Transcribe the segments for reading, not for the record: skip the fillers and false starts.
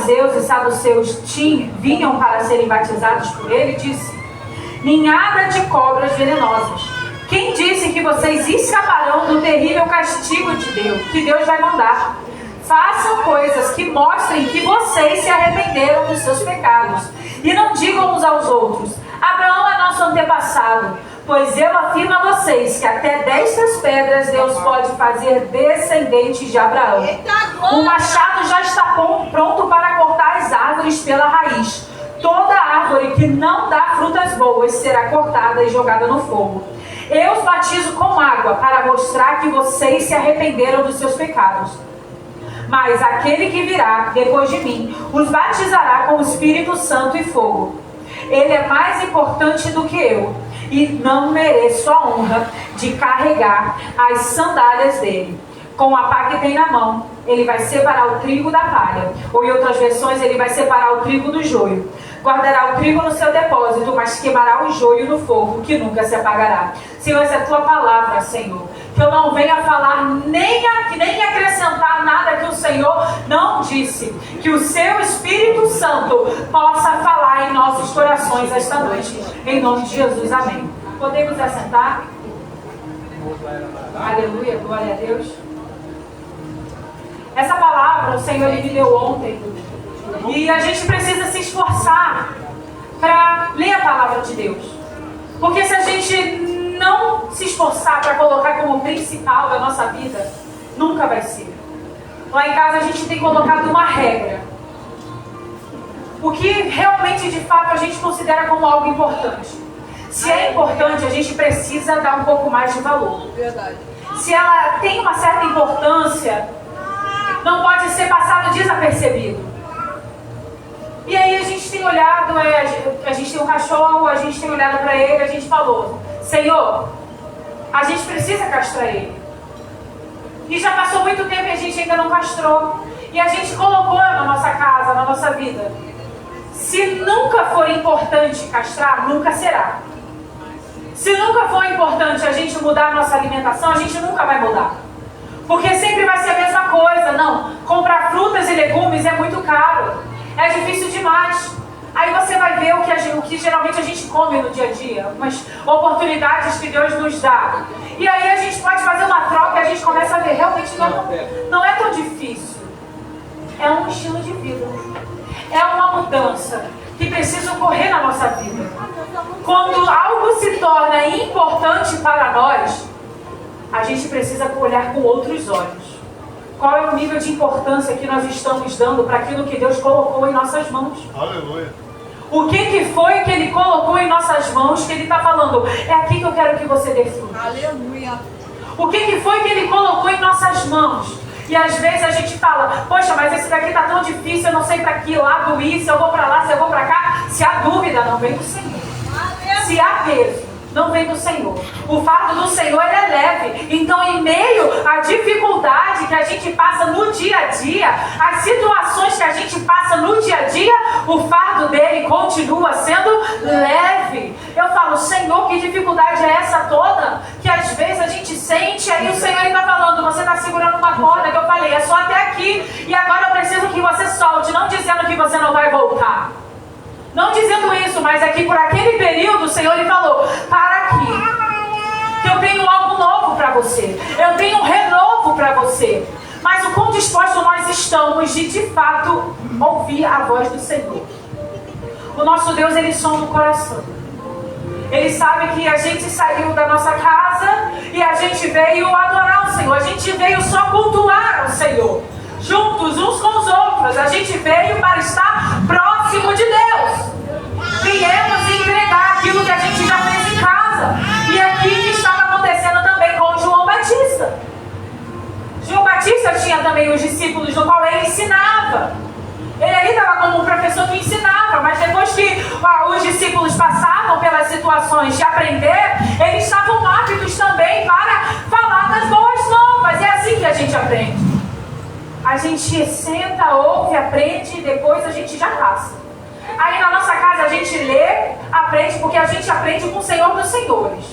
fariseus e saduceus vinham para serem batizados por ele, disse: ninhada de cobras venenosas. Quem disse que vocês escaparão do terrível castigo de Deus, que Deus vai mandar? Façam coisas que mostrem que vocês se arrependeram dos seus pecados. E não digam uns aos outros: Abraão é nosso antepassado. Pois eu afirmo a vocês que até destas pedras Deus pode fazer descendentes de Abraão. O machado já está pronto para cortar as árvores pela raiz. Toda árvore que não dá frutas boas será cortada e jogada no fogo. Eu os batizo com água para mostrar que vocês se arrependeram dos seus pecados. Mas aquele que virá depois de mim os batizará com o Espírito Santo e fogo. Ele é mais importante do que eu, e não mereço a honra de carregar as sandálias dele. Com a pá que tem na mão, ele vai separar o trigo da palha. Ou em outras versões, ele vai separar o trigo do joio. Guardará o trigo no seu depósito, mas queimará o joio no fogo, que nunca se apagará. Senhor, essa é a tua palavra, Senhor. Que eu não venha falar nem acrescentar nada que o Senhor não disse. Que o seu Espírito Santo possa falar em nossos corações esta noite. Em nome de Jesus, amém. Podemos assentar? Aleluia, glória a Deus. Essa palavra o Senhor me deu ontem. E a gente precisa se esforçar para ler a palavra de Deus. Porque se a gente não se esforçar para colocar como principal da nossa vida, nunca vai ser. Lá em casa a gente tem colocado uma regra. O que realmente, de fato, a gente considera como algo importante. Se é importante, a gente precisa dar um pouco mais de valor. Verdade. Se ela tem uma certa importância, não pode ser passado desapercebido. E aí a gente tem olhado, a gente tem um cachorro, a gente tem olhado para ele, a gente falou: Senhor, a gente precisa castrar ele. E já passou muito tempo e a gente ainda não castrou. E a gente colocou na nossa casa, na nossa vida. Se nunca for importante castrar, nunca será. Se nunca for importante a gente mudar a nossa alimentação, a gente nunca vai mudar. Porque sempre vai ser a mesma coisa. Não, comprar frutas e legumes é muito caro. É difícil demais. Aí você vai ver o que geralmente a gente come no dia a dia. Umas oportunidades que Deus nos dá. E aí a gente pode fazer uma troca e a gente começa a ver. Realmente não é tão difícil. É um estilo de vida. É uma mudança que precisa ocorrer na nossa vida. Quando algo se torna importante para nós, a gente precisa olhar com outros olhos. Qual é o nível de importância que nós estamos dando para aquilo que Deus colocou em nossas mãos? Aleluia. O que foi que Ele colocou em nossas mãos que Ele está falando? É aqui que eu quero que você dê frutos. Aleluia. O que foi que Ele colocou em nossas mãos? E às vezes a gente fala: poxa, mas esse daqui está tão difícil, eu não sei para que lado ir, se eu vou para lá, se eu vou para cá. Se há dúvida, não vem do Senhor. Se há peso, não vem do Senhor. O fardo do Senhor, ele é leve. Então, em meio à dificuldade que a gente passa no dia a dia, as situações que a gente passa no dia a dia, o fardo dele continua sendo leve. Eu falo: Senhor, que dificuldade é essa toda? Que às vezes a gente sente, aí o Senhor está falando: você está segurando uma corda que eu falei, é só até aqui, e agora eu preciso que você solte, não dizendo que você não vai voltar. Não dizendo isso, mas aqui por aquele período o Senhor ele falou: para aqui, que eu tenho algo novo para você, eu tenho um renovo para você. Mas o quão disposto nós estamos de fato ouvir a voz do Senhor. O nosso Deus, ele sonda o coração. Ele sabe que a gente saiu da nossa casa e a gente veio adorar o Senhor, a gente veio só cultuar o Senhor. Juntos, uns com os outros, a gente veio para estar próximo de Deus. Viemos entregar aquilo que a gente já fez em casa. E aqui que estava acontecendo também com João Batista. João Batista tinha também os discípulos no qual ele ensinava. Ele ali estava como um professor que ensinava, mas depois que os discípulos passavam pelas situações de aprender, eles estavam aptos também para falar das boas novas. É assim que a gente aprende. A gente senta, ouve, aprende e depois a gente já passa. Aí na nossa casa a gente lê, aprende, porque a gente aprende com o Senhor dos Senhores.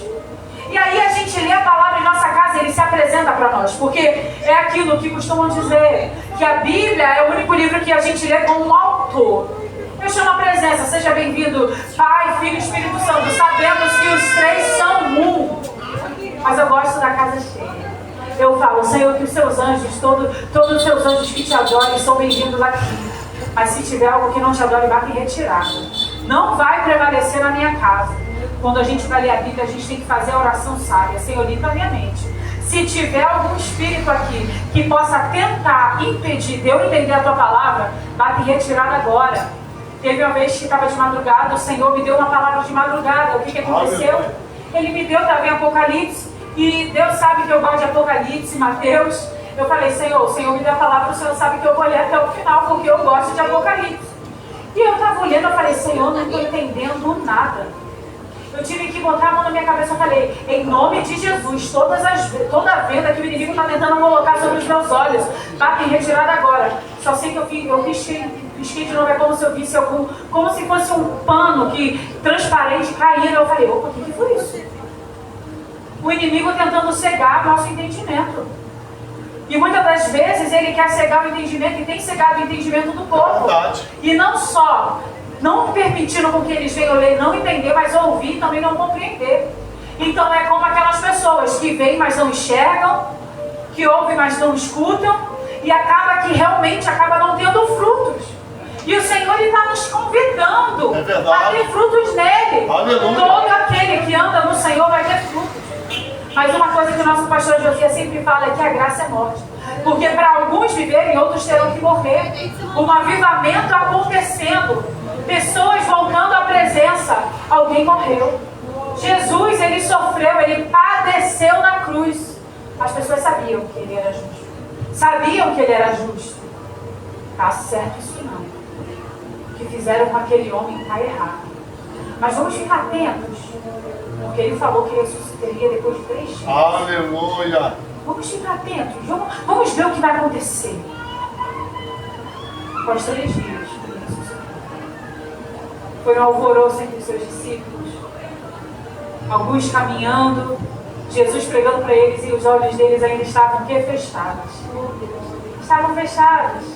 E aí a gente lê a palavra em nossa casa e ele se apresenta para nós. Porque é aquilo que costumam dizer, que a Bíblia é o único livro que a gente lê com um autor. Eu chamo a presença, seja bem-vindo, Pai, Filho e Espírito Santo, sabemos que os três são um. Mas eu gosto da casa cheia. Eu falo, Senhor, que os seus anjos, todos os seus anjos que te adorem são bem-vindos aqui. Mas se tiver algo que não te adore, bate em retirada. Não vai prevalecer na minha casa. Quando a gente vai ler a Bíblia, a gente tem que fazer a oração sábia. Senhor, limpa a minha mente. Se tiver algum espírito aqui que possa tentar impedir de eu entender a tua palavra, bate em retirada agora. Teve uma vez que estava de madrugada, o Senhor me deu uma palavra de madrugada. O que aconteceu? Ele me deu, estava em Apocalipse. E Deus sabe que eu gosto de Apocalipse, Mateus. Eu falei, Senhor, o Senhor me deu a palavra, o Senhor sabe que eu vou ler até o final, porque eu gosto de Apocalipse. E eu estava olhando, eu falei, Senhor, não estou entendendo nada. Eu tive que botar a mão na minha cabeça, eu falei, em nome de Jesus, toda a venda que o inimigo está tentando colocar sobre os meus olhos, bate em retirada agora. Só sei que eu pisquei de novo, é como se eu visse como se fosse um pano transparente caindo. Eu falei, opa, o que foi isso? O inimigo tentando cegar nosso entendimento. E muitas das vezes ele quer cegar o entendimento e tem cegado o entendimento do povo. E não só não permitindo com que eles venham ler, não entender, mas ouvir e também não compreender. Então é como aquelas pessoas que veem, mas não enxergam, que ouvem, mas não escutam, e acaba que realmente acaba não tendo frutos. E o Senhor está nos convidando a ter frutos nele. Aleluia. Todo aquele que anda no Senhor vai ter frutos. Mas uma coisa que o nosso pastor Josias sempre fala é que a graça é morte. Porque para alguns viverem, outros terão que morrer. Um avivamento acontecendo. Pessoas voltando à presença. Alguém morreu. Jesus, ele sofreu, ele padeceu na cruz. As pessoas sabiam que ele era justo. Sabiam que ele era justo. Está certo isso não. O que fizeram com aquele homem está errado. Mas vamos ficar atentos. Porque ele falou que ressuscitaria depois de 3 dias. Aleluia! Vamos ficar atentos. Vamos ver o que vai acontecer. Após 3 dias, ele ressuscitou. Foi um alvoroço entre os seus discípulos. Alguns caminhando, Jesus pregando para eles e os olhos deles ainda estavam fechados. Estavam fechados.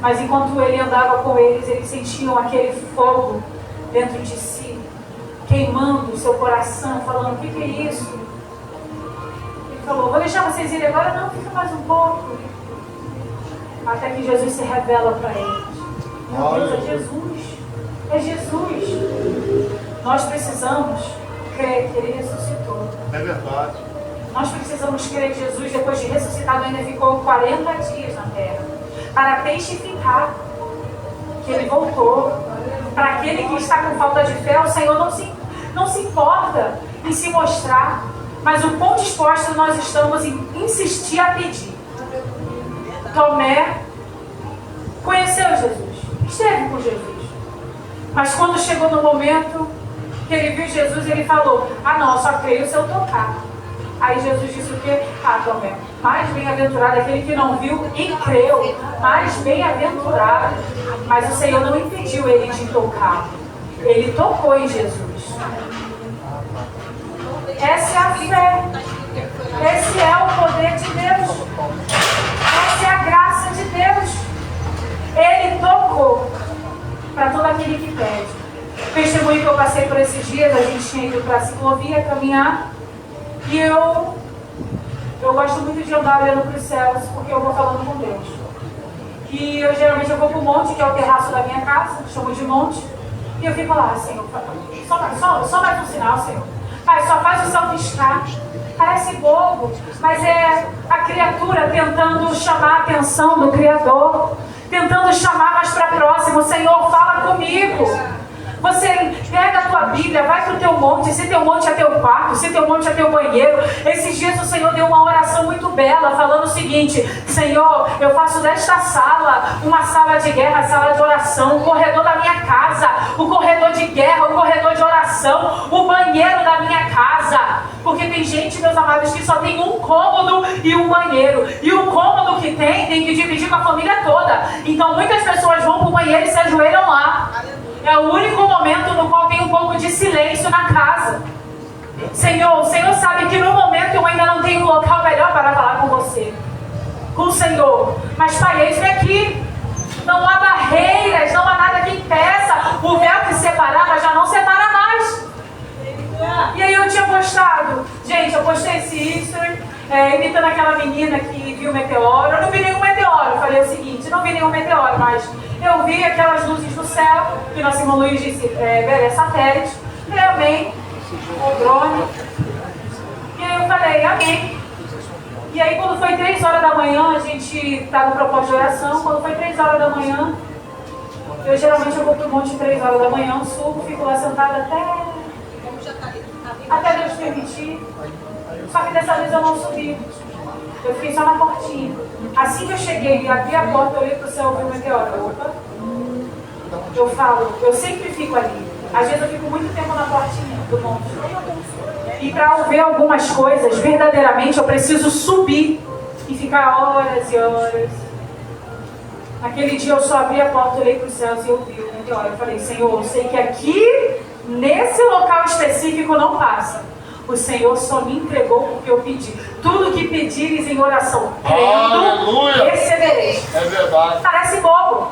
Mas enquanto ele andava com eles sentiam aquele fogo dentro de si, queimando o seu coração, falando, o que é isso? Ele falou, vou deixar vocês irem agora? Não, fica mais um pouco. Até que Jesus se revela para eles. Meu Deus, é Jesus. É Jesus. Nós precisamos crer que ele ressuscitou. É verdade. Nós precisamos crer que Jesus, depois de ressuscitado, ainda ficou 40 dias na terra, para testificar que ele voltou. Para aquele que está com falta de fé, o Senhor não se importa em se mostrar, mas o quão dispostos nós estamos em insistir a pedir. Tomé conheceu Jesus, esteve com Jesus, mas quando chegou no momento que ele viu Jesus, ele falou, não, só creio se eu tocar. Aí Jesus disse o quê? Tomé, mais bem-aventurado aquele que não viu e creu, mais bem-aventurado. Mas o Senhor não impediu ele de tocar. Ele tocou em Jesus. Essa é a fé. Esse é o poder de Deus. Essa é a graça de Deus. Ele tocou para todo aquele que pede. Testemunho que eu passei por esses dias, a gente tinha ido para a ciclovia caminhar. E eu gosto muito de andar olhando para os céus, porque eu vou falando com Deus. E geralmente eu vou para o monte, que é o terraço da minha casa, chamo de monte. E eu fico lá, Senhor, só mais um sinal, Senhor. Pai, só faz o céu piscar. Parece bobo, mas é a criatura tentando chamar a atenção do Criador. Tentando chamar mais para próximo. Senhor, fala comigo. Você pega a tua Bíblia, vai para o teu monte. Se teu monte é teu quarto, se teu monte é teu banheiro. Esses dias o Senhor deu uma oração muito bela, falando o seguinte: Senhor, eu faço desta sala uma sala de guerra, sala de oração, o corredor da minha casa, o corredor de guerra, o corredor de oração, o banheiro da minha casa. Porque tem gente, meus amados, que só tem um cômodo e um banheiro. E o cômodo que tem que dividir com a família toda. Então muitas pessoas vão para o banheiro e se ajoelham lá. É o único momento no qual tem um pouco de silêncio na casa. Senhor, o Senhor sabe que no momento eu ainda não tenho um local melhor para falar com você, com o Senhor. Mas, Pai, eis-me aqui. Não há barreiras, não há nada que impeça. O véu que separava já não separa mais. E aí eu tinha postado. Gente, eu postei esse history, imitando aquela menina que viu o meteoro. Eu não vi nenhum meteoro. Eu falei o seguinte, não vi nenhum meteoro, mas eu vi aquelas luzes no céu, que nosso irmão Luiz disse, é satélite. Eu amém. O drone. E aí eu falei, amém. E aí quando foi 3 horas da manhã, a gente está no propósito de oração. Quando foi 3 horas da manhã, eu geralmente vou para o monte 3 horas da manhã, subo, fico lá sentada até Deus permitir. Só que dessa vez eu não subi. Eu fiquei só na portinha. Assim que eu cheguei e abri a porta, eu olhei para o céu e vi o meteoro. Opa. Eu falo, eu sempre fico ali. Às vezes eu fico muito tempo na portinha do monte. E para ver algumas coisas, verdadeiramente, eu preciso subir e ficar horas e horas. Naquele dia eu só abri a porta, olhei para os céus e eu vi o meteoro. Eu falei, Senhor, eu sei que aqui, nesse local específico, não passa. O Senhor só me entregou porque eu pedi. Tudo que pedires em oração, crendo, recebereis. É verdade. Parece bobo.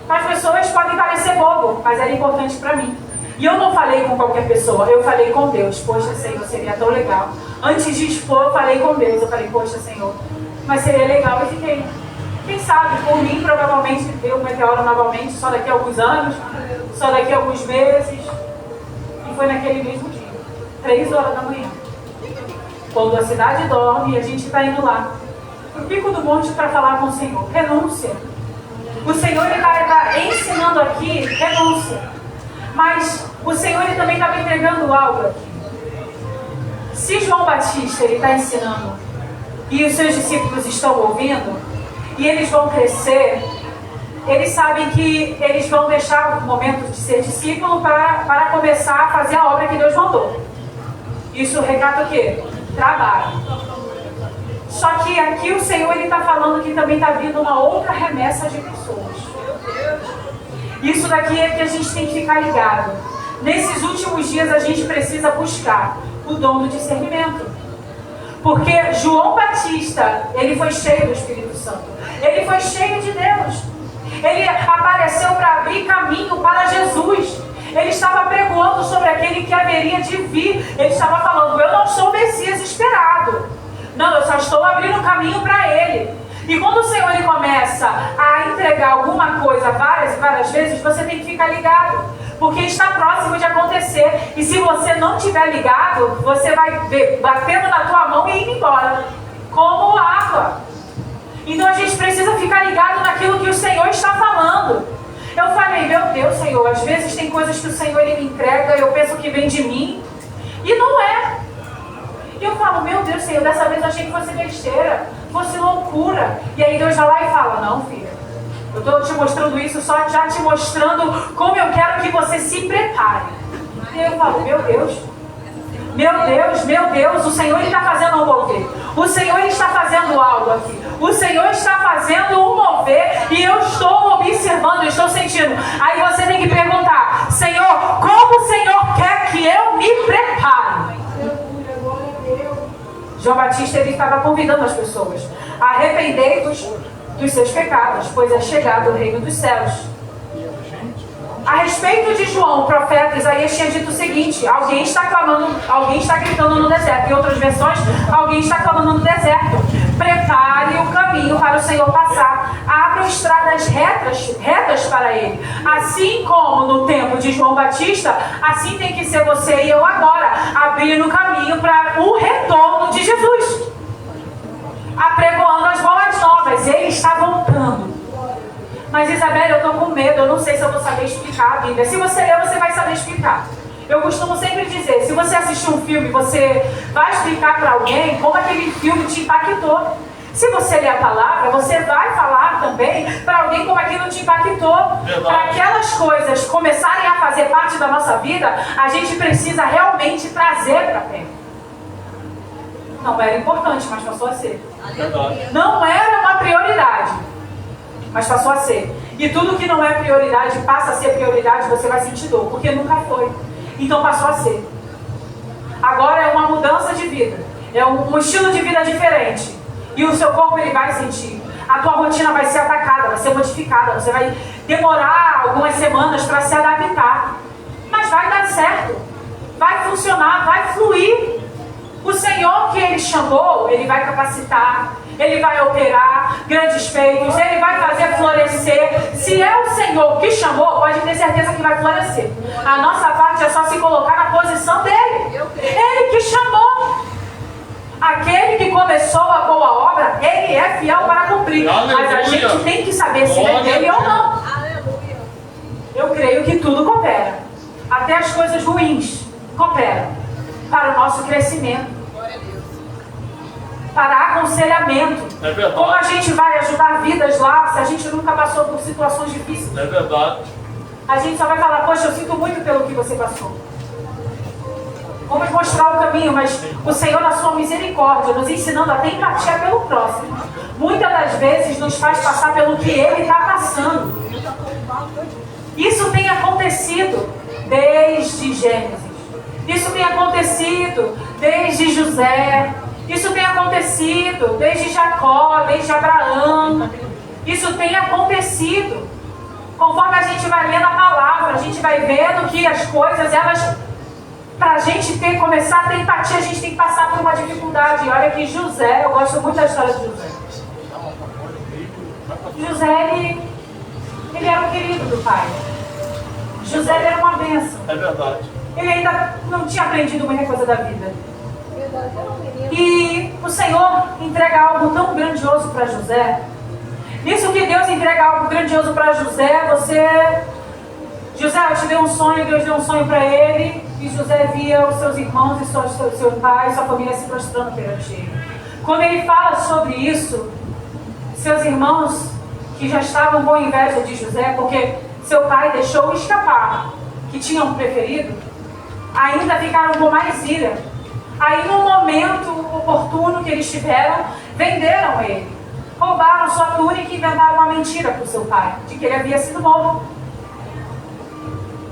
As pessoas podem parecer bobo, mas era importante para mim. E eu não falei com qualquer pessoa, eu falei com Deus. Poxa, Senhor, seria tão legal. Antes de expor, eu falei com Deus. Eu falei, poxa, Senhor, mas seria legal. E fiquei. Quem sabe, por mim, provavelmente, ver o meteoro novamente, só daqui a alguns anos, só daqui a alguns meses. E foi naquele mesmo dia, 3 horas da manhã. Quando a cidade dorme, a gente está indo lá, pro pico do monte, para falar com o Senhor. Renúncia. O Senhor está ensinando aqui renúncia. Mas o Senhor ele também está me entregando algo aqui. Se João Batista ele está ensinando e os seus discípulos estão ouvindo e eles vão crescer, eles sabem que eles vão deixar o momento de ser discípulo para começar a fazer a obra que Deus mandou. Isso recata o quê? Trabalho. Só que aqui o Senhor ele está falando que também está vindo uma outra remessa de pessoas. Isso daqui é que a gente tem que ficar ligado. Nesses últimos dias a gente precisa buscar o dom do discernimento. Porque João Batista, ele foi cheio do Espírito Santo. Ele foi cheio de Deus. Ele apareceu para abrir caminho para Jesus. Ele estava pregoando sobre aquele que haveria de vir. Ele estava falando, eu não sou o Messias esperado. Não, eu só estou abrindo caminho para ele. E quando o Senhor ele começa a entregar alguma coisa várias e várias vezes, você tem que ficar ligado. Porque está próximo de acontecer. E se você não estiver ligado, você vai batendo na tua mão e indo embora. Como água. Então a gente precisa ficar ligado naquilo que o Senhor está falando. Eu falei, meu Deus, Senhor, às vezes tem coisas que o Senhor ele me entrega, eu penso que vem de mim. E não é. E eu falo, meu Deus, Senhor, dessa vez eu achei que fosse besteira, fosse loucura. E aí Deus vai lá e fala, não, filha, eu estou te mostrando isso, só já te mostrando como eu quero que você se prepare. E aí eu falo, meu Deus, o Senhor está fazendo um mover. O Senhor está fazendo algo aqui. O Senhor está fazendo um mover e eu estou observando, eu estou sentindo. Aí você tem que perguntar, Senhor, como o Senhor quer que eu me prepare? João Batista ele estava convidando as pessoas. Arrependei-vos dos seus pecados, pois é chegado o reino dos céus. A respeito de João, o profeta Isaías tinha dito o seguinte: alguém está clamando, alguém está gritando no deserto. Em outras versões, alguém está clamando no deserto. Prepare o caminho para o Senhor passar. Abra estradas retas para ele. Assim como no tempo de João Batista, assim tem que ser você e eu agora, abrindo o caminho para o retorno de Jesus. Apregoando as boas novas. Ele está voltando. Mas Isabel, eu estou com medo, eu não sei se eu vou saber explicar a Bíblia. Se você ler, você vai saber explicar. Eu costumo sempre dizer, se você assistir um filme, você vai explicar para alguém como aquele filme te impactou. Se você ler a palavra, você vai falar também para alguém como aquilo te impactou. Para aquelas coisas começarem a fazer parte da nossa vida, a gente precisa realmente trazer para perto. Não era importante, mas passou a ser. Não era uma prioridade, mas passou a ser. E tudo que não é prioridade passa a ser prioridade, você vai sentir dor, porque nunca foi. Então passou a ser. Agora é uma mudança de vida. É um estilo de vida diferente. E o seu corpo ele vai sentir. A tua rotina vai ser atacada, vai ser modificada. Você vai demorar algumas semanas para se adaptar. Mas vai dar certo. Vai funcionar, vai fluir. O Senhor que Ele chamou, Ele vai capacitar. Ele vai operar grandes feitos. Ele vai fazer florescer. Se é o Senhor que chamou, pode ter certeza que vai florescer. A nossa parte é só se colocar na posição dEle. Ele que chamou. Aquele que começou a boa obra, Ele é fiel para cumprir. Aleluia. Mas a gente tem que saber se é dele ou não. Aleluia. Eu creio que tudo coopera. Até as coisas ruins cooperam para o nosso crescimento. Para aconselhamento. É verdade. Como a gente vai ajudar vidas lá se a gente nunca passou por situações difíceis? É verdade. A gente só vai falar, poxa, eu sinto muito pelo que você passou. Vamos mostrar o caminho, mas o Senhor, na sua misericórdia, nos ensinando a ter empatia pelo próximo, muitas das vezes nos faz passar pelo que Ele está passando. Isso tem acontecido desde Gênesis. Isso tem acontecido desde José. Isso tem acontecido desde Jacó, desde Abraão. Isso tem acontecido. Conforme a gente vai lendo a palavra, a gente vai vendo que as coisas, elas... Para a gente começar a ter empatia, a gente tem que passar por uma dificuldade. E olha que José, eu gosto muito da história de José. José, ele era o querido do pai. José ele era uma bênção. É verdade. Ele ainda não tinha aprendido muita coisa da vida. E o Senhor entrega algo tão grandioso para José. Nisso que Deus entrega algo grandioso para José, José, eu te dei um sonho, Deus deu um sonho para ele. E José via os seus irmãos e seu pai, sua família se prostrando perante ele. Quando ele fala sobre isso, seus irmãos, que já estavam com inveja de José, porque seu pai deixou escapar, que tinham preferido, ainda ficaram com mais ira. Aí, no momento oportuno que eles tiveram, venderam ele. Roubaram sua túnica e inventaram uma mentira para o seu pai, de que ele havia sido morto.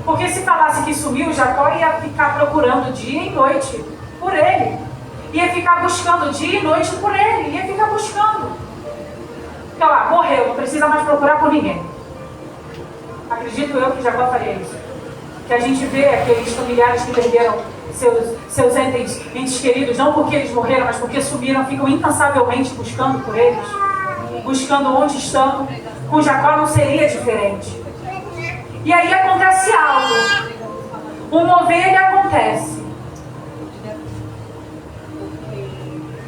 Porque se falasse que sumiu, Jacó ia ficar procurando dia e noite por ele. Ia ficar buscando dia e noite por ele. Ia ficar buscando. Então, morreu, não precisa mais procurar por ninguém. Acredito eu que Jacó faria isso. Que a gente vê aqueles familiares que perderam seus entes queridos, não porque eles morreram, mas porque sumiram, ficam incansavelmente buscando por eles. Buscando onde estão. Com Jacó não seria diferente. E aí acontece algo. Um mover acontece.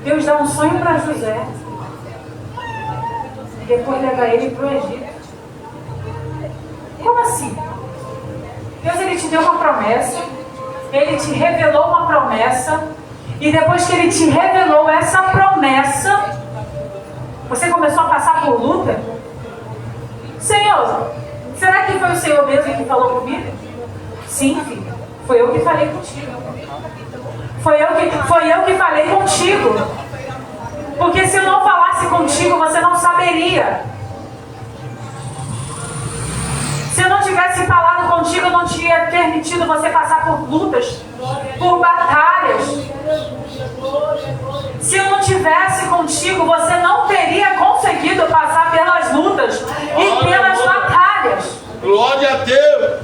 Deus dá um sonho para José. E depois leva ele para o Egito. Como assim? Deus ele te deu uma promessa. Ele te revelou uma promessa. E depois que ele te revelou essa promessa, você começou a passar por luta? Senhor, será que foi o Senhor mesmo que falou comigo? Sim, filho. Foi eu que falei contigo. Foi eu que falei contigo. Porque se eu não falasse contigo, você não saberia. Se eu não tivesse falado contigo, eu não tinha permitido você passar por lutas, por batalhas. Se eu não tivesse contigo, você não teria conseguido passar pelas lutas e pelas batalhas. Glória a Deus.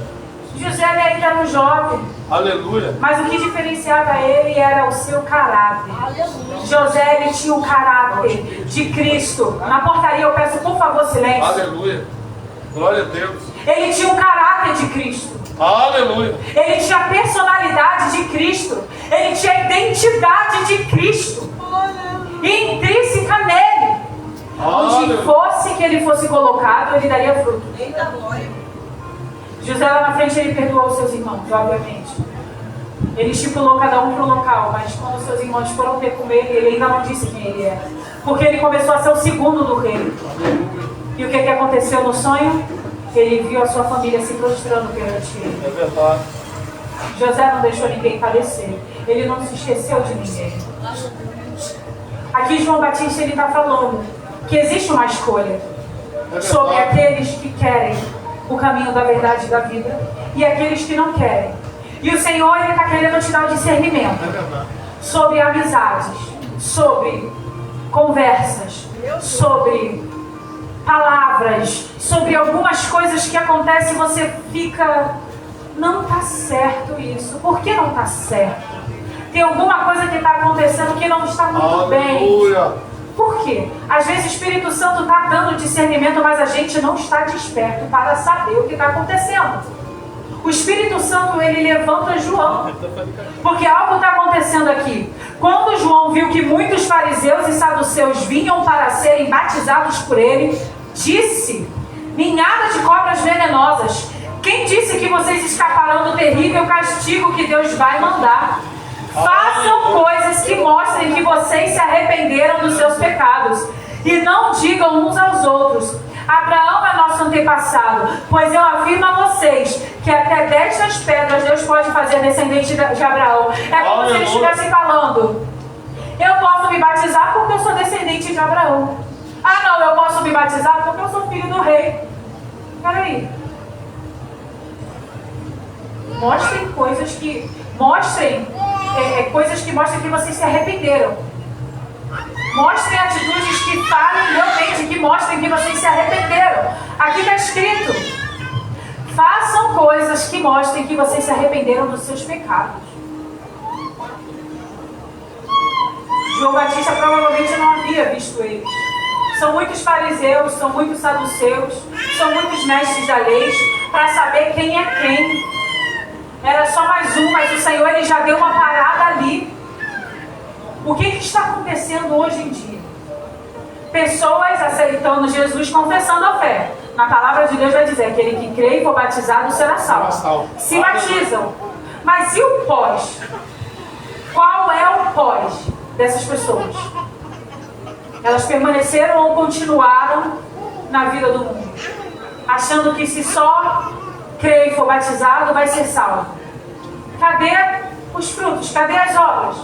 José ainda era um jovem. Aleluia. Mas o que diferenciava ele era o seu caráter. José ele tinha o caráter de Cristo. Na portaria eu peço por favor silêncio. Aleluia. Glória a Deus. Ele tinha o caráter de Cristo. Aleluia. Ele tinha a personalidade de Cristo. Ele tinha a identidade de Cristo. Intrínseca nele. Onde fosse que ele fosse colocado, ele daria fruto. José lá na frente, ele perdoou os seus irmãos, obviamente. Ele estipulou cada um para o local, mas quando os seus irmãos foram ter com ele ainda não disse quem ele era. Porque ele começou a ser o segundo do rei. E o que aconteceu no sonho? Ele viu a sua família se prostrando perante ele. É verdade. José não deixou ninguém padecer. Ele não se esqueceu de ninguém. Aqui João Batista ele está falando que existe uma escolha sobre aqueles que querem o caminho da verdade e da vida e aqueles que não querem. E o Senhor, Ele está querendo te dar o discernimento sobre amizades, sobre conversas, sobre palavras, sobre algumas coisas que acontecem e você fica, não está certo isso. Por que não está certo? Tem alguma coisa que está acontecendo que não está muito bem. Por quê? Às vezes o Espírito Santo está dando discernimento, mas a gente não está desperto para saber o que está acontecendo. O Espírito Santo, ele levanta João, porque algo está acontecendo aqui. Quando João viu que muitos fariseus e saduceus vinham para serem batizados por ele, disse: ninhada de cobras venenosas, quem disse que vocês escaparão do terrível castigo que Deus vai mandar? Façam coisas que mostrem que vocês se arrependeram dos seus pecados, e não digam uns aos outros: Abraão é nosso antepassado, pois eu afirmo a vocês que até destas pedras Deus pode fazer descendente de Abraão. É como se eles estivessem falando: eu posso me batizar porque eu sou descendente de Abraão. Ah não, eu posso me batizar porque eu sou filho do rei. Peraí. Mostrem coisas que mostrem que vocês se arrependeram. Mostrem atitudes que falem realmente, que mostrem que vocês se arrependeram. Aqui está escrito: façam coisas que mostrem que vocês se arrependeram dos seus pecados. João Batista provavelmente não havia visto eles. São muitos fariseus, são muitos saduceus, são muitos mestres da lei, para saber quem é quem. Era só mais um, mas o Senhor, ele já deu uma parada ali. O que está acontecendo hoje em dia? Pessoas aceitando Jesus, confessando a fé. Na palavra de Deus vai dizer: aquele que crê e for batizado será salvo. Se batizam. Mas e o pós? Qual é o pós dessas pessoas? Elas permaneceram ou continuaram na vida do mundo, achando que se só crê e for batizado vai ser salvo? Cadê os frutos? Cadê as obras?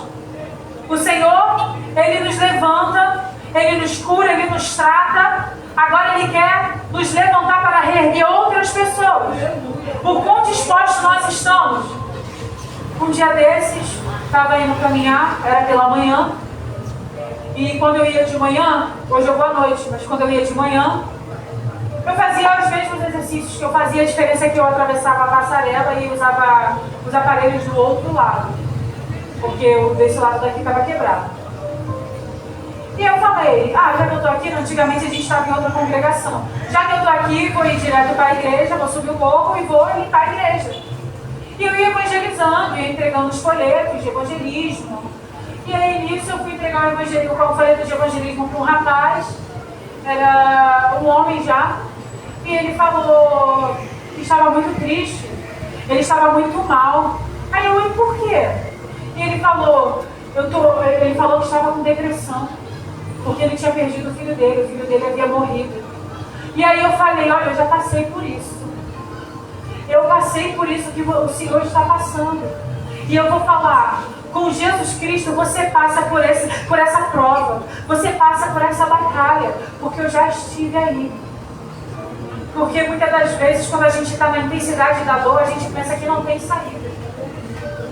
O Senhor, Ele nos levanta, Ele nos cura, Ele nos trata. Agora Ele quer nos levantar para reerguer outras pessoas. O quão dispostos nós estamos? Um dia desses, estava indo caminhar, era pela manhã. E quando eu ia de manhã, hoje eu vou à noite, mas quando eu ia de manhã, eu fazia os mesmos exercícios que eu fazia. A diferença é que eu atravessava a passarela e usava os aparelhos do outro lado, porque o desse lado daqui estava quebrado. E eu falei: já que eu estou aqui, antigamente a gente estava em outra congregação. Já que eu estou aqui, vou ir direto para a igreja, vou subir o morro e vou limpar a igreja. E eu ia evangelizando, ia entregando os folhetos de evangelismo. E aí nisso eu fui entregar o folheto de evangelismo para um rapaz, era um homem já, e ele falou que estava muito triste, ele estava muito mal. Aí eu: e por quê? E ele falou que estava com depressão, porque ele tinha perdido o filho dele havia morrido. E aí eu falei: olha, eu já passei por isso. Eu passei por isso que o Senhor está passando. E eu vou falar: com Jesus Cristo você passa por essa prova, você passa por essa batalha, porque eu já estive aí. Porque muitas das vezes, quando a gente está na intensidade da dor, a gente pensa que não tem saída.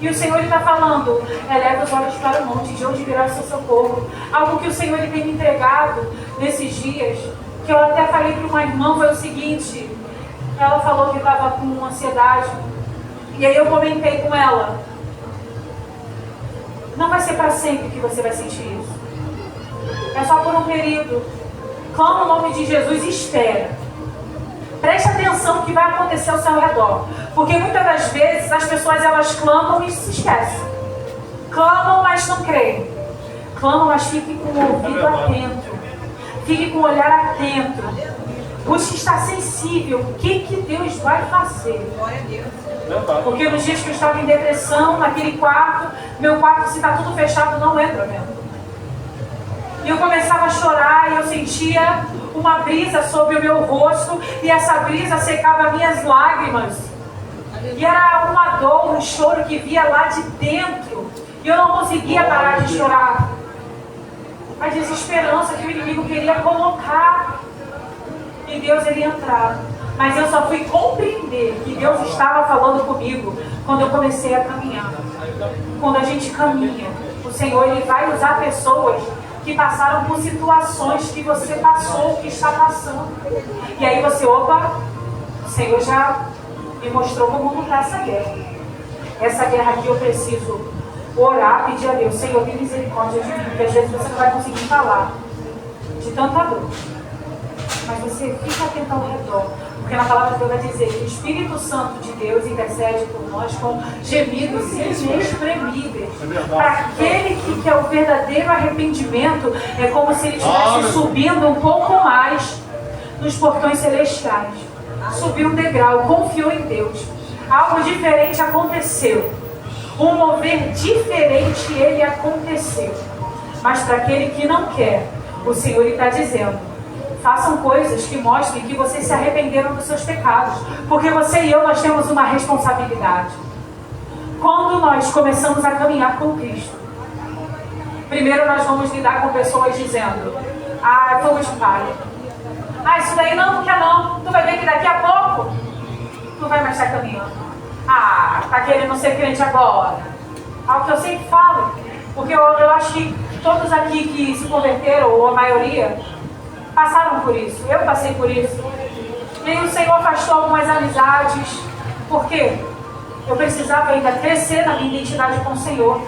E o Senhor está falando: eleva os olhos para o monte, de onde virá o seu socorro. Algo que o Senhor ele tem me entregado nesses dias, que eu até falei para uma irmã, foi o seguinte: ela falou que estava com ansiedade, e aí eu comentei com ela: não vai ser para sempre que você vai sentir isso. É só por um período. Clama o nome de Jesus e espera. Preste atenção no que vai acontecer ao seu redor. Porque muitas das vezes as pessoas elas clamam e se esquecem. Clamam, mas não creem. Clamam, mas fiquem com o ouvido atento. Fiquem com o olhar atento. Busque estar sensível. O que Deus vai fazer? Glória a Deus. Porque nos dias que eu estava em depressão, naquele quarto, meu quarto, se está tudo fechado, não entra mesmo. E eu começava a chorar e eu sentia uma brisa sobre o meu rosto e essa brisa secava minhas lágrimas. E era uma dor, um choro que via lá de dentro. E eu não conseguia parar de chorar. A desesperança que o inimigo queria colocar. E Deus ele entrava. Mas eu só fui compreender que Deus estava falando comigo quando eu comecei a caminhar. Quando a gente caminha, o Senhor ele vai usar pessoas que passaram por situações que você passou, que está passando. E aí você, opa, o Senhor já me mostrou como lutar essa guerra. Essa guerra aqui eu preciso orar, pedir a Deus, Senhor, tem misericórdia de mim, porque às vezes você não vai conseguir falar de tanta dor. Mas você fica atento ao redor, porque na palavra de Deus vai dizer que o Espírito Santo de Deus intercede por nós com gemidos inexprimíveis. Para aquele que quer o verdadeiro arrependimento, é como se ele estivesse subindo um pouco mais nos portões celestiais. Subiu um degrau, confiou em Deus. Algo diferente aconteceu. Um mover diferente ele aconteceu. Mas para aquele que não quer, o Senhor está dizendo: façam coisas que mostrem que vocês se arrependeram dos seus pecados. Porque você e eu, nós temos uma responsabilidade. Quando nós começamos a caminhar com Cristo, primeiro nós vamos lidar com pessoas dizendo: ah, fogo de palha. Ah, isso daí não quer não. Tu vai ver que daqui a pouco tu vai mais estar caminhando. Ah, tá querendo ser crente agora. Algo que eu sempre falo. Porque eu acho que todos aqui que se converteram, ou a maioria, passaram por isso. Eu passei por isso. E aí o Senhor afastou algumas amizades. Por quê? Eu precisava ainda crescer na minha identidade com o Senhor.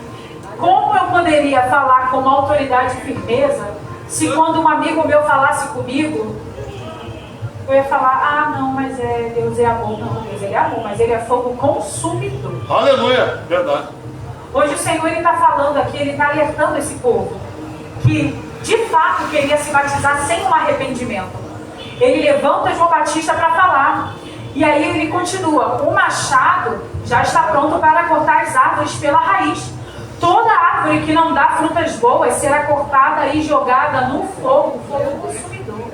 Como eu poderia falar com uma autoridade e firmeza se quando um amigo meu falasse comigo, eu ia falar: ah, não, mas Deus é amor. Não, Deus ele é amor, mas ele é fogo consumidor. Aleluia, verdade. Hoje o Senhor está falando aqui, ele está alertando esse povo que de fato queria se batizar sem um arrependimento. Ele levanta João Batista para falar. E aí ele continua: o machado já está pronto para cortar as árvores pela raiz. Toda árvore que não dá frutas boas será cortada e jogada no fogo consumidor.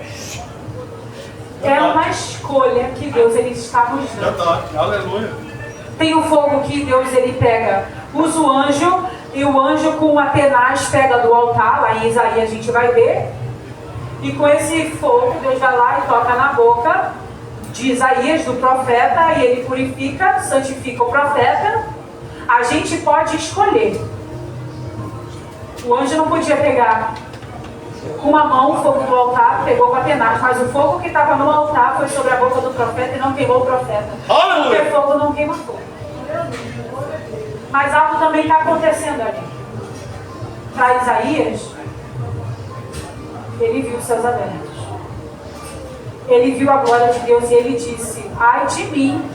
É uma escolha que Deus ele está nos dando. Verdade, aleluia. Tem o fogo que Deus ele pega, usa o anjo, e o anjo com uma tenaz pega do altar, lá em Isaías a gente vai ver. E com esse fogo Deus vai lá e toca na boca de Isaías, do profeta, e ele purifica, santifica o profeta. A gente pode escolher. O anjo não podia pegar com uma mão o fogo do altar, pegou com a tenaz, mas o fogo que estava no altar foi sobre a boca do profeta e não queimou o profeta. Porque fogo não queima fogo. Mas algo também está acontecendo ali. Para Isaías, ele viu os céus abertos. Ele viu a glória de Deus e ele disse: ai de mim,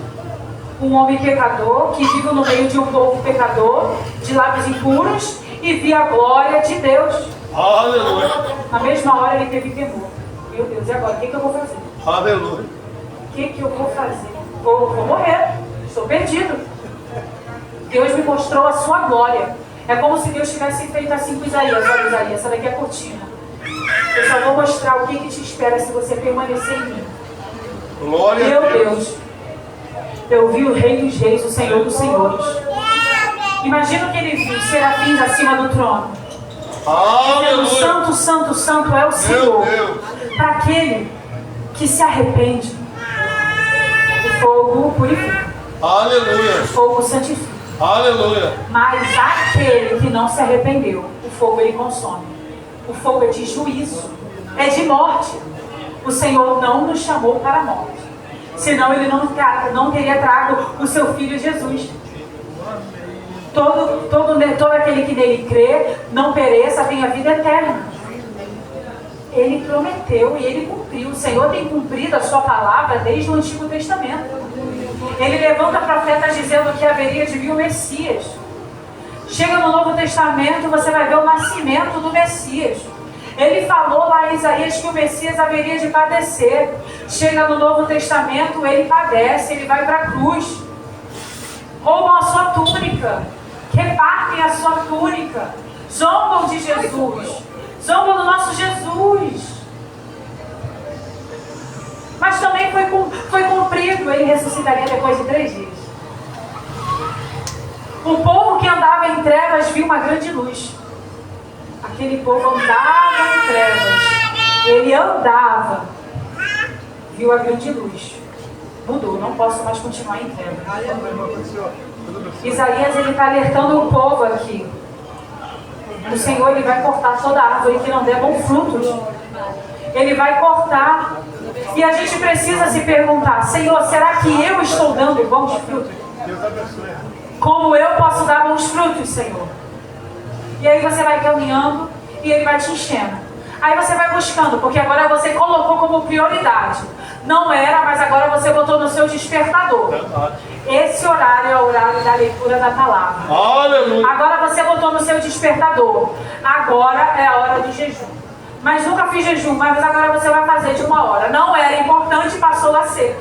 um homem pecador, que vive no meio de um povo pecador, de lábios impuros, e vi a glória de Deus. Aleluia. Na mesma hora ele teve temor. Meu Deus, e agora? O que eu vou fazer? Aleluia. O que eu vou fazer? Vou morrer. Estou perdido. Deus me mostrou a sua glória. É como se Deus tivesse feito assim com Isaías. Olha, Isaías, essa daqui é a cortina. Eu só vou mostrar o que te espera se você permanecer em mim. Glória a Meu Deus. Deus. Eu vi o Rei dos Reis, o Senhor dos Senhores. Imagina que ele viu serafins acima do trono. Aleluia. Santo, santo, santo é o Senhor. Para aquele que se arrepende, o fogo purifica. Aleluia. O fogo santifica. Aleluia. Mas aquele que não se arrependeu, o fogo ele consome. O fogo é de juízo, é de morte. O Senhor não nos chamou para a morte. Senão ele não teria trago o seu Filho Jesus. Todo aquele que nele crê, não pereça, tenha vida eterna. Ele prometeu e ele cumpriu. O Senhor tem cumprido a sua palavra desde o Antigo Testamento. Ele levanta profetas dizendo que haveria de vir o Messias. Chega no Novo Testamento, você vai ver o nascimento do Messias. Ele falou lá em Isaías que o Messias haveria de padecer. Chega no Novo Testamento, ele padece, ele vai para a cruz. Roubam a sua túnica, repartem a sua túnica, zombam de Jesus, zombam do nosso Jesus. Mas também foi cumprido, ele ressuscitaria depois de 3 dias. O povo que andava em trevas viu uma grande luz. Aquele povo andava em trevas. Ele andava, viu a grande luz. mudou, não posso mais continuar em trevas. Isaías, ele está alertando o povo aqui. O Senhor, ele vai cortar toda árvore que não der bons frutos. Ele vai cortar. E a gente precisa se perguntar: Senhor, será que eu estou dando bons frutos? Como eu posso dar bons frutos, Senhor? E aí você vai caminhando e ele vai te enchendo. Aí você vai buscando, porque agora você colocou como prioridade. Não era, mas agora você botou no seu despertador. Esse horário é o horário da leitura da palavra. Aleluia. Agora você botou no seu despertador. Agora é a hora do jejum. Mas nunca fiz jejum, mas agora você vai fazer de 1 hora. Não era importante, passou a ser.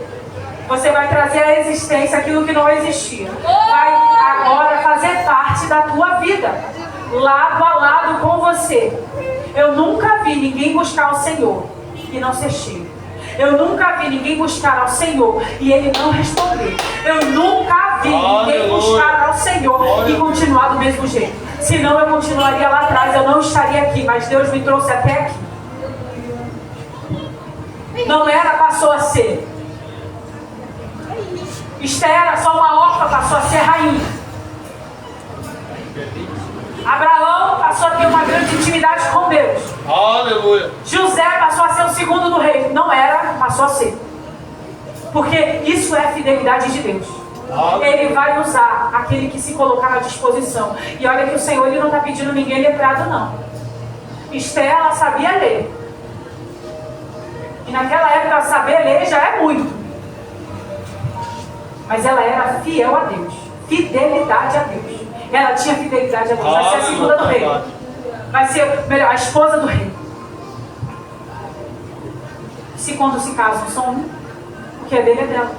Você vai trazer à existência aquilo que não existia. Vai agora fazer parte da tua vida, lado a lado com você. Eu nunca vi ninguém buscar o Senhor e não ser cheio. Eu nunca vi ninguém buscar ao Senhor e ele não responder. Eu nunca vi ninguém buscar ao Senhor e continuar do mesmo jeito. Senão eu continuaria lá atrás, eu não estaria aqui, mas Deus me trouxe até aqui. Não era, passou a ser. Esther era só uma órfã, passou a ser rainha. Abraão passou a ter uma grande intimidade com Deus. Aleluia. José passou a ser o segundo do rei. Não era, passou a ser. Porque isso é fidelidade de Deus. Ele vai usar aquele que se colocar à disposição. E olha que o Senhor, ele não está pedindo ninguém letrado, não. Esther, ela sabia ler. E naquela época, saber ler já é muito. Mas ela era fiel a Deus. Fidelidade a Deus. Ela tinha fidelidade a Deus. Vai ser a segunda do rei. Vai ser, melhor, a esposa do rei. Se quando se casam são um, o que é dele é dela.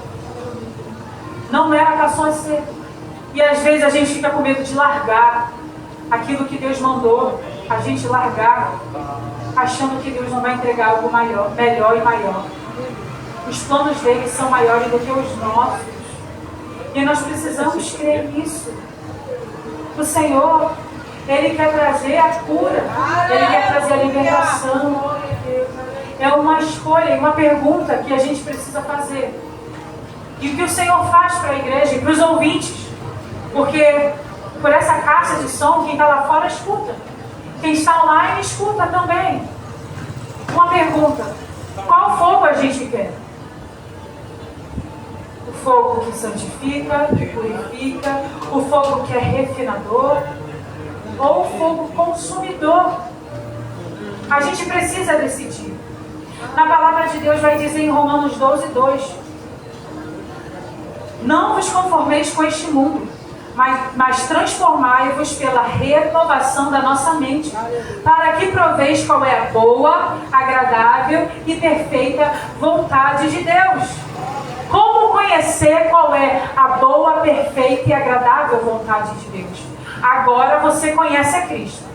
Não era, passou a ser. E às vezes a gente fica com medo de largar aquilo que Deus mandou. A gente largar, achando que Deus não vai entregar algo maior, melhor e maior. Os planos dele são maiores do que os nossos. E nós precisamos crer nisso. O Senhor, ele quer trazer a cura. Ele quer trazer a libertação. É uma escolha, uma pergunta que a gente precisa fazer. E o que o Senhor faz para a igreja e para os ouvintes. Porque por essa caixa de som, quem está lá fora escuta. Quem está online escuta também. Uma pergunta: qual fogo a gente quer? O fogo que santifica, que purifica, o fogo que é refinador, ou o fogo consumidor? A gente precisa decidir. Na palavra de Deus vai dizer em Romanos 12:2: não vos conformeis com este mundo, mas transformai-vos pela renovação da nossa mente, para que proveis qual é a boa, agradável e perfeita vontade de Deus. Como conhecer qual é a boa, perfeita e agradável vontade de Deus? Agora você conhece a Cristo.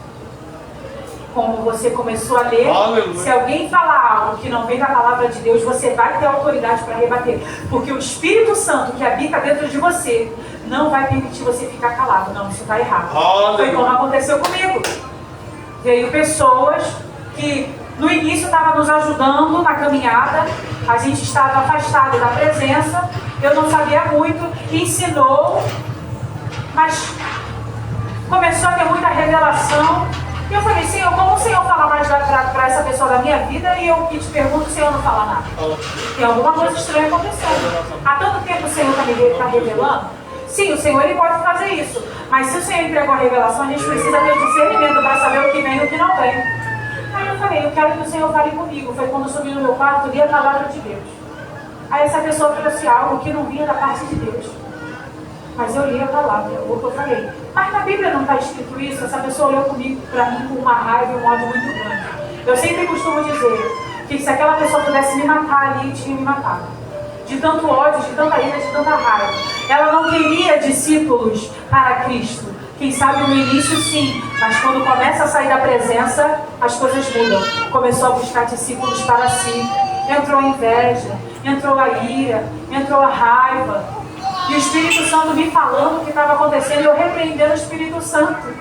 Como você começou a ler, se alguém falar algo que não vem da palavra de Deus, você vai ter autoridade para rebater. Porque o Espírito Santo que habita dentro de você não vai permitir você ficar calado. Não, isso está errado. Foi como aconteceu comigo. Veio pessoas que no início estavam nos ajudando na caminhada. A gente estava afastado da presença. Eu não sabia muito. Ensinou. Mas começou a ter muita revelação. E eu falei: Senhor, como o Senhor fala mais para essa pessoa da minha vida? E eu te pergunto, o Senhor não fala nada. Tem alguma coisa estranha acontecendo. Há tanto tempo o Senhor está revelando. Sim, o Senhor, ele pode fazer isso. Mas se o Senhor entregou a revelação, a gente precisa ter discernimento para saber o que vem e o que não vem. Aí eu falei: eu quero que o Senhor fale comigo. Foi quando eu subi no meu quarto e li a palavra de Deus. Aí essa pessoa trouxe algo que não vinha da parte de Deus. Mas eu li a palavra, o que eu falei. Mas na Bíblia não está escrito isso. Essa pessoa olhou comigo, para mim, com uma raiva e um ódio muito grande. Eu sempre costumo dizer que se aquela pessoa pudesse me matar ali, tinha me matado. De tanto ódio, de tanta ira, de tanta raiva. Ela não queria discípulos para Cristo. Quem sabe no início sim, mas quando começa a sair da presença, as coisas mudam. Começou a buscar discípulos para si. Entrou a inveja, entrou a ira, entrou a raiva. E o Espírito Santo me falando o que estava acontecendo, e eu repreendendo o Espírito Santo.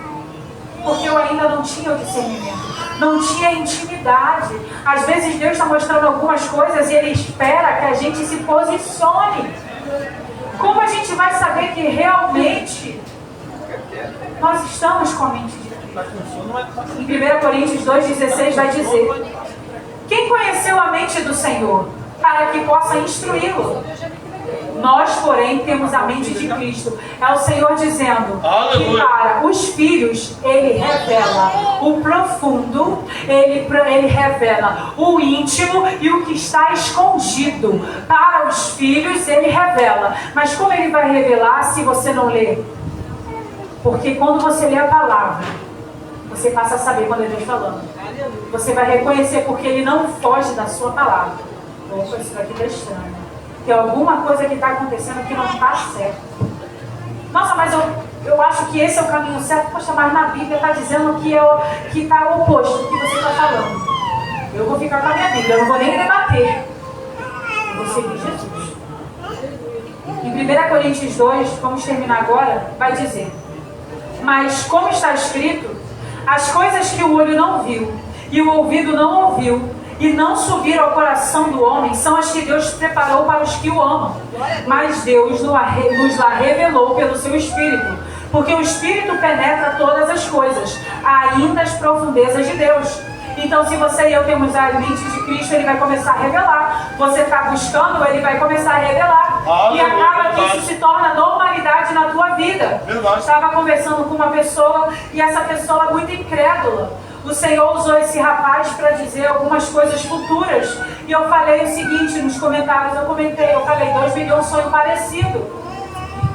Porque eu ainda não tinha o discernimento. não tinha intimidade. Às vezes Deus está mostrando algumas coisas e Ele espera que a gente se posicione. Como a gente vai saber que realmente nós estamos com a mente de Cristo? Em 1 Coríntios 2,16 vai dizer: quem conheceu a mente do Senhor para que possa instruí-lo? Nós, porém, temos a mente de Cristo. É o Senhor dizendo que para os filhos Ele revela o profundo, Ele revela o íntimo e o que está escondido. Para os filhos Ele revela. Mas como Ele vai revelar se você não lê? Porque quando você lê a palavra, você passa a saber quando é Deus falando. Você vai reconhecer porque Ele não foge da sua palavra. Opa, isso daqui está estranho. Tem alguma coisa que está acontecendo que não está certo. Nossa, mas eu acho que esse é o caminho certo. Poxa, mas na Bíblia está dizendo que está oposto do que você está falando. Eu vou ficar com a minha Bíblia, eu não vou nem debater. Eu vou seguir Jesus. Em 1 Coríntios 2, vamos terminar agora, vai dizer: mas como está escrito, as coisas que o olho não viu e o ouvido não ouviu e não subiram ao coração do homem são as que Deus preparou para os que o amam. Mas Deus nos lá revelou pelo seu Espírito, porque o Espírito penetra todas as coisas, ainda as profundezas de Deus. Então, se você e eu temos a mente de Cristo, Ele vai começar a revelar. Você está buscando, Ele vai começar a revelar. E acaba que isso se torna normalidade na tua vida. Estava conversando com uma pessoa e essa pessoa é muito incrédula. O Senhor usou esse rapaz para dizer algumas coisas futuras. E eu falei o seguinte nos comentários, eu falei, Deus me deu um sonho parecido.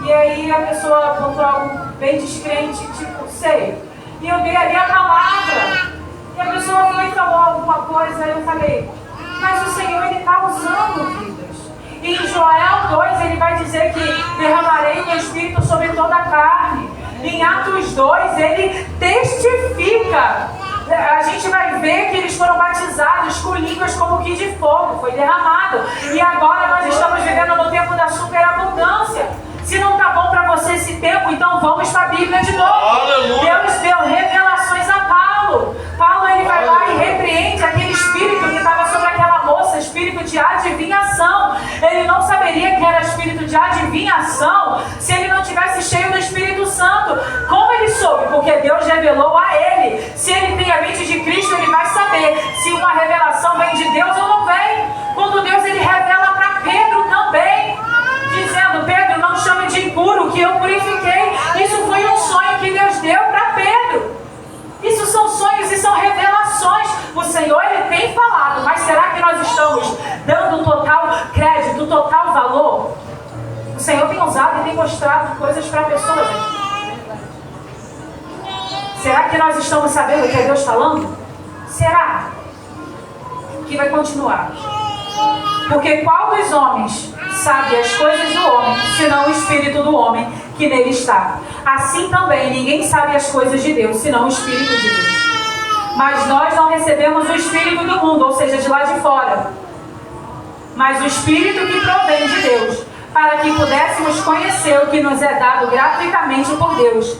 E aí a pessoa botou algo bem descrente, tipo, sei. E eu dei ali a palavra. E a pessoa foi e falou alguma coisa, aí eu falei, mas o Senhor, Ele está usando vidas. E em Joel 2, Ele vai dizer que derramarei meu Espírito sobre toda a carne. Em Atos 2, Ele testifica. A gente vai ver que eles foram batizados com línguas como que de fogo, foi derramado. E agora nós estamos vivendo no tempo da superabundância. Se não está bom para você esse tempo, então vamos para a Bíblia de novo. Aleluia. Deus deu revelações a Paulo. Paulo, ele vai lá e repreende aquele espírito que estava sobre aquela moça, espírito de adivinhação. Ele não saberia que era espírito de adivinhação se ele não tivesse cheio do Espírito Santo. Como ele soube? Porque Deus revelou a ele. Se ele tem a mente de Cristo, ele vai saber se uma revelação vem de Deus ou não vem. Quando Deus, ele revela para Pedro também, dizendo, Pedro, não chame de impuro, que eu purifiquei. Isso foi um sonho que Deus deu para Pedro. Isso são sonhos e são revelações. O Senhor, Ele tem falado, mas será que nós estamos dando total crédito, total valor? O Senhor tem usado e tem mostrado coisas para pessoas. Será que nós estamos sabendo o que é Deus falando? Será que vai continuar? Porque qual dos homens sabe as coisas do homem, senão o Espírito do homem que nele está? Assim também ninguém sabe as coisas de Deus, senão o Espírito de Deus. Mas nós não recebemos o Espírito do mundo, ou seja, de lá de fora, mas o Espírito que provém de Deus, para que pudéssemos conhecer o que nos é dado gratuitamente por Deus,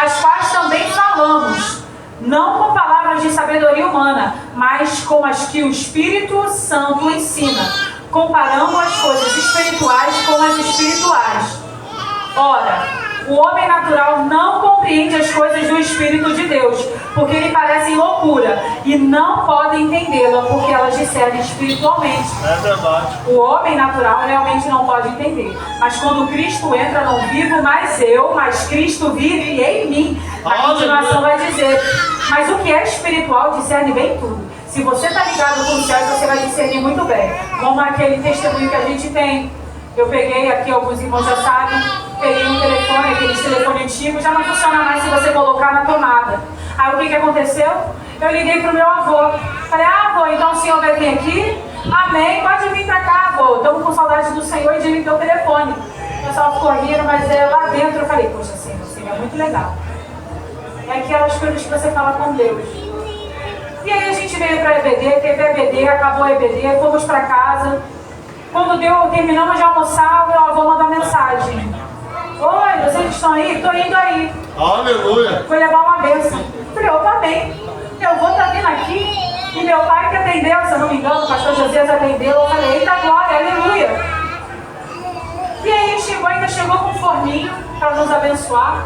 as quais também falamos, não com palavras de sabedoria humana, mas com as que o Espírito Santo ensina, comparando as coisas espirituais com as espirituais. Ora, o homem natural não compreende as coisas do Espírito de Deus, porque lhe parecem loucura, e não pode entendê-la, porque elas discernem espiritualmente. É verdade. O homem natural realmente não pode entender. Mas quando Cristo entra, não vivo mais eu, mas Cristo vive em mim. A continuação vai dizer, mas o que é espiritual discerne bem tudo. Se você está ligado com o céu, você vai discernir muito bem. Como aquele testemunho que a gente tem. Eu peguei aqui, alguns irmãos já sabem, peguei um telefone, aquele telefone antigo, já não funciona mais se você colocar na tomada. Aí o que aconteceu? Eu liguei para o meu avô. Falei, avô, então o senhor vai vir aqui? Amém, pode vir para cá, avô. Estamos com saudade do Senhor e de ligar o telefone. O pessoal ficou rindo, mas lá dentro eu falei, poxa, Senhor, o Senhor é muito legal. É aquelas coisas que você fala com Deus. E aí a gente veio para a EBD, teve a EBD, acabou a EBD, fomos para casa. Quando terminamos de almoçar, o meu avô mandou mensagem. Oi, vocês estão aí? Estou indo aí. Aleluia. Foi levar uma bênção. Falei, opa, bem. eu vou estar vindo aqui. E meu pai que atendeu, se eu não me engano, o pastor Josias atendeu. Eu falei, eita glória, aleluia. E aí chegou, ainda chegou com um forninho para nos abençoar.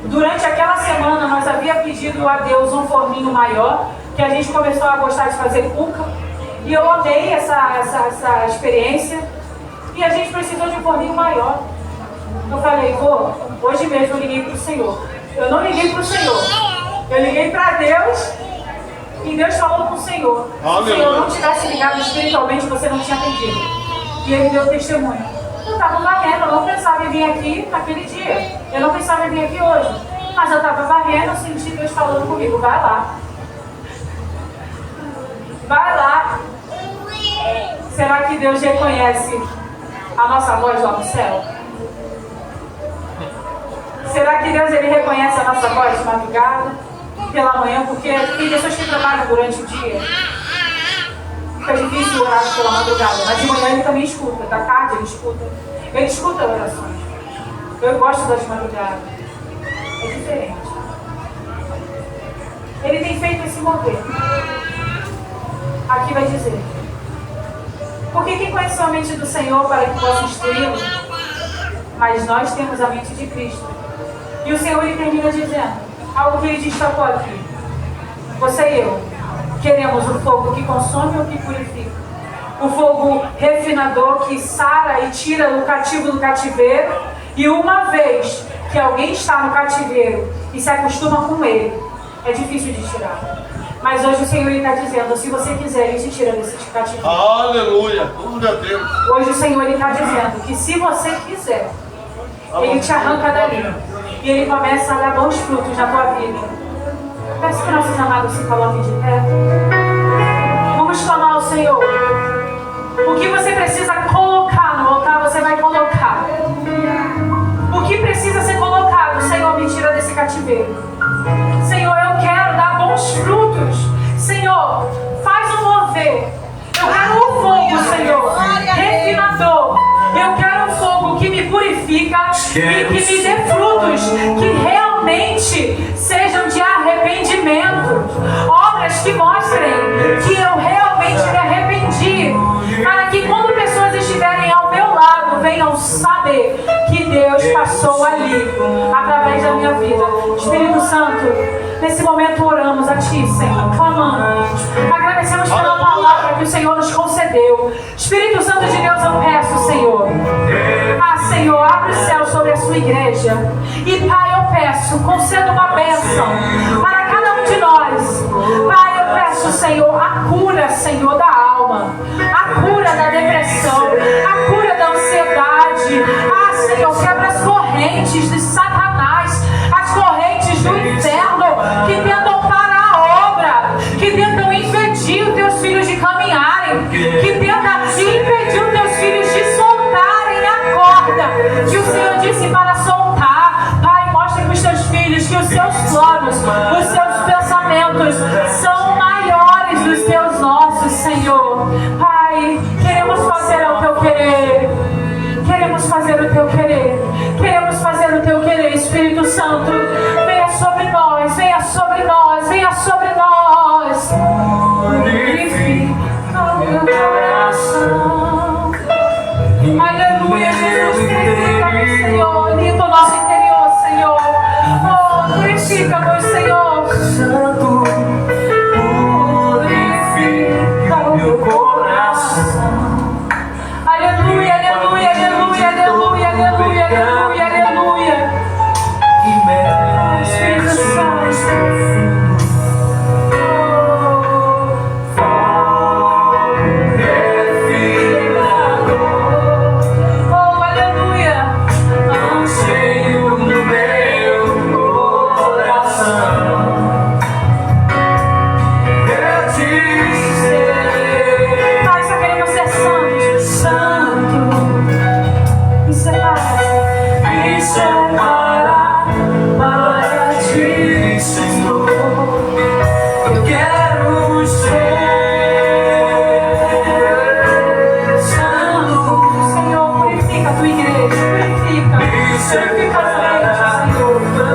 Durante aquela semana nós havíamos pedido a Deus um forninho maior, que a gente começou a gostar de fazer cuca. E eu amei essa experiência. E a gente precisou de um forninho maior. Eu falei, hoje mesmo eu liguei para o Senhor. Eu não liguei para o Senhor. Eu liguei para Deus. E Deus falou com o Senhor. Se o Senhor não tivesse ligado espiritualmente, você não tinha atendido. E ele deu testemunho. Eu estava varrendo, eu não pensava em vir aqui naquele dia. Eu não pensava em vir aqui hoje. Mas eu estava varrendo, eu senti Deus falando comigo, vai lá. Vai lá. Será que Deus reconhece a nossa voz lá no céu? Será que Deus ele reconhece a nossa voz de madrugada? Pela manhã, porque tem pessoas que trabalham durante o dia. Fica difícil orar pela madrugada, mas de manhã ele também escuta, da tarde ele escuta orações. Eu gosto das madrugadas. É diferente. Ele tem feito esse mover. Aqui vai dizer. Porque quem conheceu a mente do Senhor para que possa instruí-lo? Mas nós temos a mente de Cristo. E o Senhor ele termina dizendo algo que ele destacou aqui. Você e eu queremos o fogo que consome ou que purifica? O fogo refinador que sara e tira o cativo do cativeiro. E uma vez que alguém está no cativeiro e se acostuma com ele, é difícil de tirar. Mas hoje o Senhor está dizendo, se você quiser, ele te tira desse cativeiro. Aleluia, glória a Deus. Hoje o Senhor está dizendo que se você quiser, ele te arranca dali. E ele começa a dar bons frutos na tua vida. Peço que nossos amados se coloquem de pé. Vamos clamar ao Senhor. O que você precisa colocar no altar, você vai colocar. O que precisa ser colocado, Senhor, me tira desse cativeiro. Senhor, eu quero dar bons frutos. Senhor, faz um mover. Eu quero o fogo, Senhor, refinador. Eu quero o fogo que me purifica e que me dê frutos que realmente sejam de arrependimento. Obras que mostrem que eu realmente me arrependi. Para que quando pessoas estiverem ao meu lado, venham saber que Deus passou ali, através da minha vida. Espírito Santo, nesse momento oramos a Ti, Senhor, clamando. Agradecemos pela palavra que o Senhor nos concedeu. Espírito Santo de Deus, eu peço, Senhor. Senhor, abre o céu sobre a sua igreja. E Pai, eu peço, conceda uma bênção para cada um de nós. Pai, eu peço, Senhor, a cura, Senhor, da alma, a cura da depressão, a cura da ansiedade. Senhor, quebra as correntes de Satanás, as correntes do inferno que tentam parar a obra, que tentam impedir os teus filhos de caminharem, que tentam impedir os teus filhos de soltarem a corda que o Senhor disse para soltar. Pai, mostra para os teus filhos que os seus planos, os seus pensamentos são maiores dos teus nossos, Senhor. Pai, queremos fazer o teu querer. Queremos fazer o teu querer. Queremos fazer o teu querer, Espírito Santo. Venha sobre nós, venha sobre nós, venha sobre nós. Purifica o meu coração. Aleluia, Jesus, purifica-nos, Senhor. Limpa o nosso interior, Senhor. Oh, purifica-nos, Senhor. Santo, purifica o meu coração. Aleluia, aleluia, aleluia, aleluia, aleluia, aleluia, aleluia. Espírito Santo.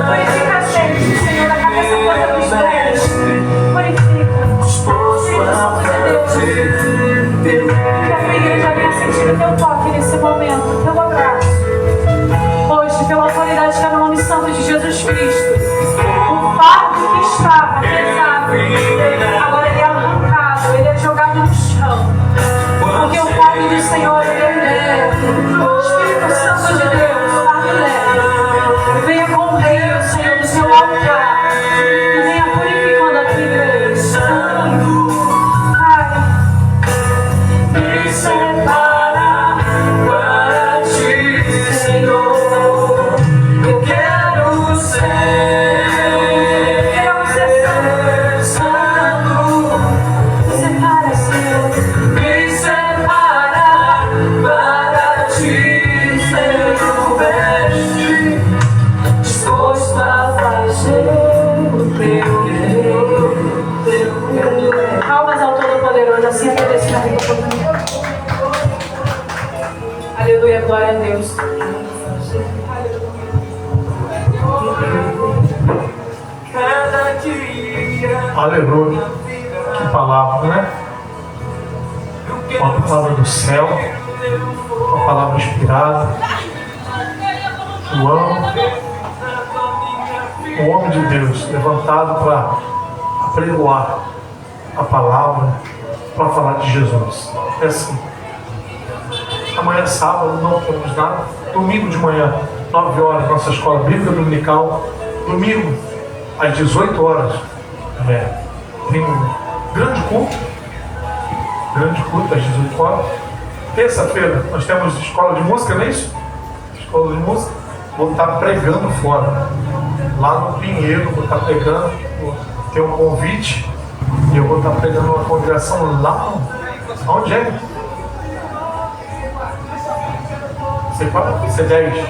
Purifica a gente, Senhor, da cabeça toda dos pés. Purifica. Cristo. O fardo que estava pesado, agora ele é arrancado, ele é jogado no chão. Porque o fardo do Senhor, ele é leve. O Espírito Santo de Deus, fardo leve. Venha com o rei, Senhor, do seu altar. E venha purificando a tua igreja. Pai, me separa para ti, Senhor. Eu quero ser santo. Separa, Senhor. Me separa para ti, Senhor. Veste, disposto a fazer o teu querer. Palmas ao Todo-Poderoso, assim agradeço na vida oportunidade. Aleluia, glória a Deus. Aleluia. Que palavra, né? Uma palavra do céu, uma palavra inspirada. João, o homem de Deus, levantado para apregoar a palavra, para falar de Jesus. É assim. Amanhã é sábado, não temos nada. Domingo de manhã, 9 horas, nossa escola bíblica dominical. Domingo, às 18 horas, tem um grande culto às 18 horas. Terça-feira, nós temos escola de música, não é isso? Escola de música. Vou estar pregando fora, lá no Pinheiro, vou estar pregando. Tem um convite e eu vou estar pregando uma congregação lá. Onde é? C10.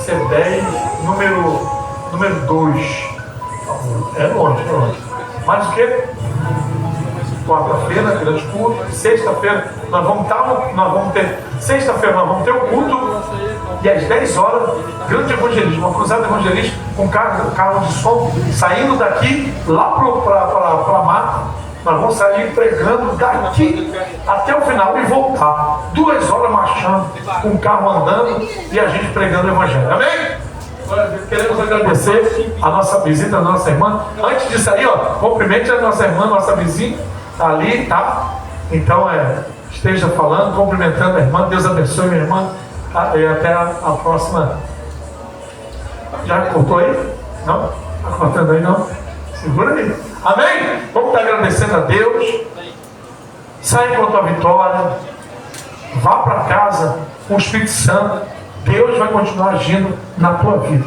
C10, número 2. É longe. Mais o que? Quarta-feira, grande culto. Sexta-feira, nós vamos ter o culto. E às 10 horas, grande evangelismo, uma cruzada evangelística com carro de som, saindo daqui lá para a mata. Nós vamos sair pregando daqui até o final e voltar. 2 horas marchando, com o carro andando e a gente pregando o evangelho. Amém? Queremos agradecer a nossa visita, a nossa irmã. Antes de sair, cumprimente a nossa irmã, nossa vizinha, está ali, tá? Então, esteja falando, cumprimentando a irmã. Deus abençoe minha irmã. E até a próxima. Já cortou aí? Não? Está cortando aí não? Segura aí. Amém? Vamos estar agradecendo a Deus. Saia com a tua vitória. Vá para casa com o Espírito Santo. Deus vai continuar agindo na tua vida.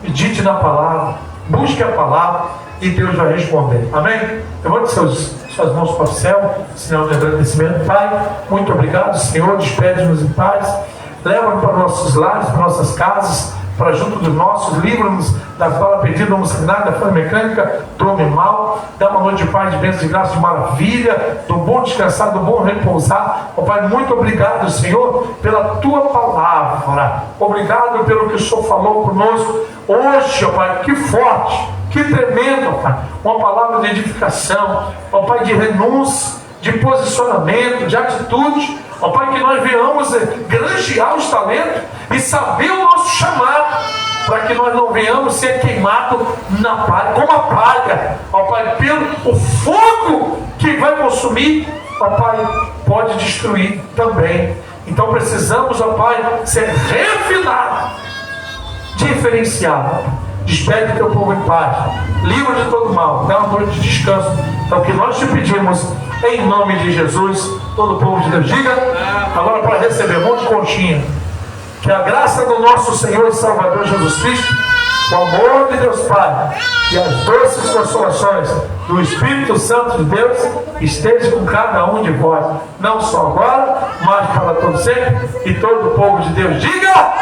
Medite na palavra. Busque a palavra e Deus vai responder. Amém? Levante suas mãos para o céu, sinal de agradecimento. Pai, muito obrigado, Senhor. Despede-nos em paz. Leva-nos para nossos lares, para nossas casas, para junto dos nossos. Livra-nos da fala perdida, da homossexualidade, da fala mecânica, do homem mau. Dá uma noite de paz, de bênção, de graça, de maravilha, do bom descansar, do bom repousar. Ó Pai, muito obrigado, Senhor, pela tua palavra. Obrigado pelo que o Senhor falou conosco hoje, ó Pai, que forte, que tremendo, ó Pai. Uma palavra de edificação, ó Pai, de renúncia, de posicionamento, de atitude. Ó Pai, que nós venhamos granjear os talentos e saber o nosso chamado, para que nós não venhamos ser queimados na palha, como a palha, ó Pai, pelo o fogo que vai consumir, ó Pai, pode destruir também. Então precisamos, ó Pai, ser refinados, diferenciados. Despede o teu povo em paz, livra de todo mal, dá uma noite de descanso. É o que nós te pedimos, em nome de Jesus. Todo o povo de Deus diga. Agora, para receber um monte de conchinha, que a graça do nosso Senhor e Salvador Jesus Cristo, o amor de Deus Pai e as doces consolações do Espírito Santo de Deus esteja com cada um de vós, não só agora, mas para todo sempre. E todo o povo de Deus diga.